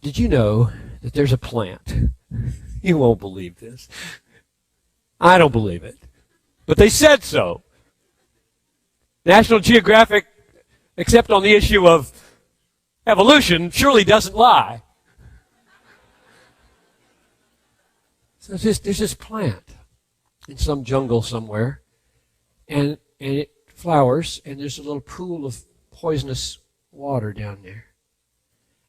Did you know that there's a plant? You won't believe this. I don't believe it. But they said so. National Geographic, except on the issue of evolution, surely doesn't lie. So there's this plant in some jungle somewhere, and it flowers, and there's a little pool of poisonous water down there.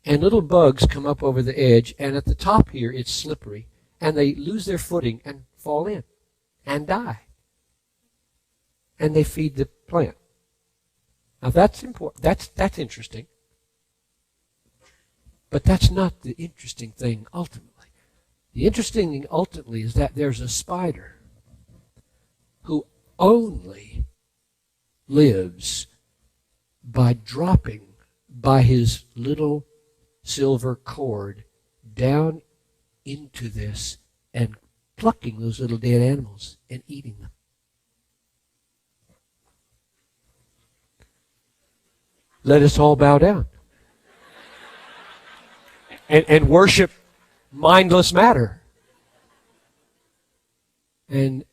And little bugs come up over the edge, and at the top here it's slippery, and they lose their footing and fall in and die. And they feed the plant. Now that's important. That's interesting. But that's not the interesting thing ultimately. The interesting thing ultimately is that there's a spider who only lives by dropping by his little silver cord down into this and plucking those little dead animals and eating them. Let us all bow down and worship mindless matter and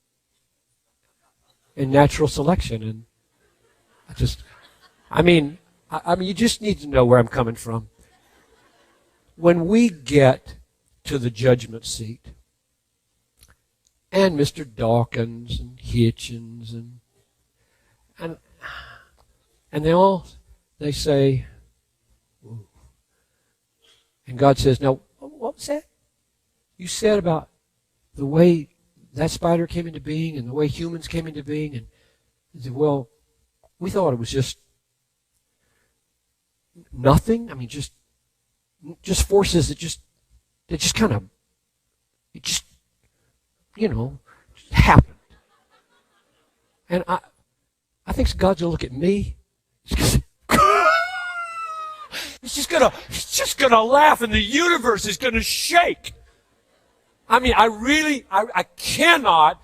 natural selection. And I mean, you just need to know where I'm coming from. When we get to the judgment seat, and Mr. Dawkins and Hitchens and they say, ooh. And God says, now, what was that? You said about the way that spider came into being and the way humans came into being. And he said, well, we thought it was just nothing. I mean, just forces that just kind of, just happened. And I think God's going to look at me. He's just gonna laugh, and the universe is gonna shake. I mean, I cannot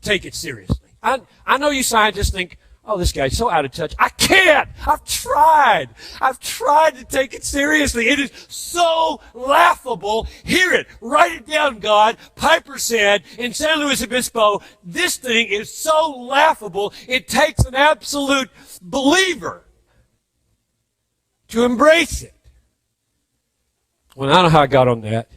take it seriously. I know you scientists think, oh, this guy's so out of touch. I can't. I've tried to take it seriously. It is so laughable. Hear it. Write it down, God. Piper said in San Luis Obispo, this thing is so laughable, it takes an absolute believer to embrace it. Well, I don't know how I got on that.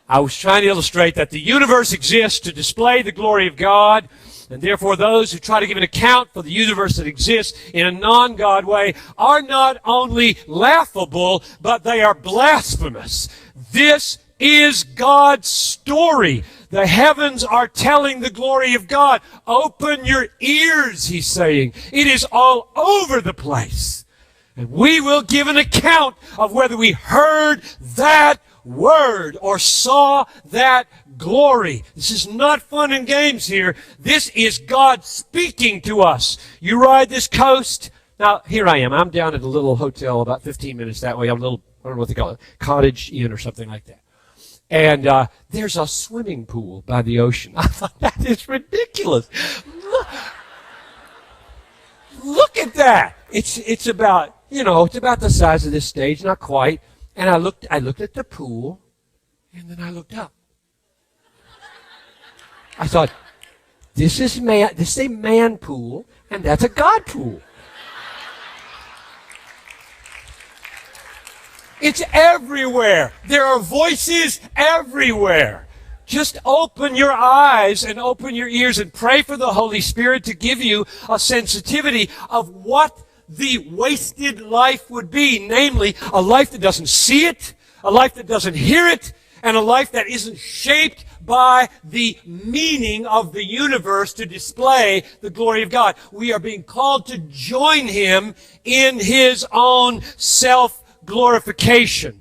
I was trying to illustrate that the universe exists to display the glory of God, and therefore those who try to give an account for the universe that exists in a non-God way are not only laughable, but they are blasphemous. This is God's story. The heavens are telling the glory of God. Open your ears, he's saying. It is all over the place. And we will give an account of whether we heard that word or saw that glory. This is not fun and games here. This is God speaking to us. You ride this coast. Now, here I am. I'm down at a little hotel about 15 minutes that way. I'm a little, I don't know what they call it, cottage inn or something like that. And there's a swimming pool by the ocean. I thought, that is ridiculous. Look at that. It's about, it's about the size of this stage, not quite. And I looked at the pool, and then I looked up. I thought, this is a man pool, and that's a God pool. It's everywhere. There are voices everywhere. Just open your eyes and open your ears and pray for the Holy Spirit to give you a sensitivity of what the wasted life would be, namely a life that doesn't see it, a life that doesn't hear it, and a life that isn't shaped by the meaning of the universe to display the glory of God. We are being called to join Him in His own self-glorification.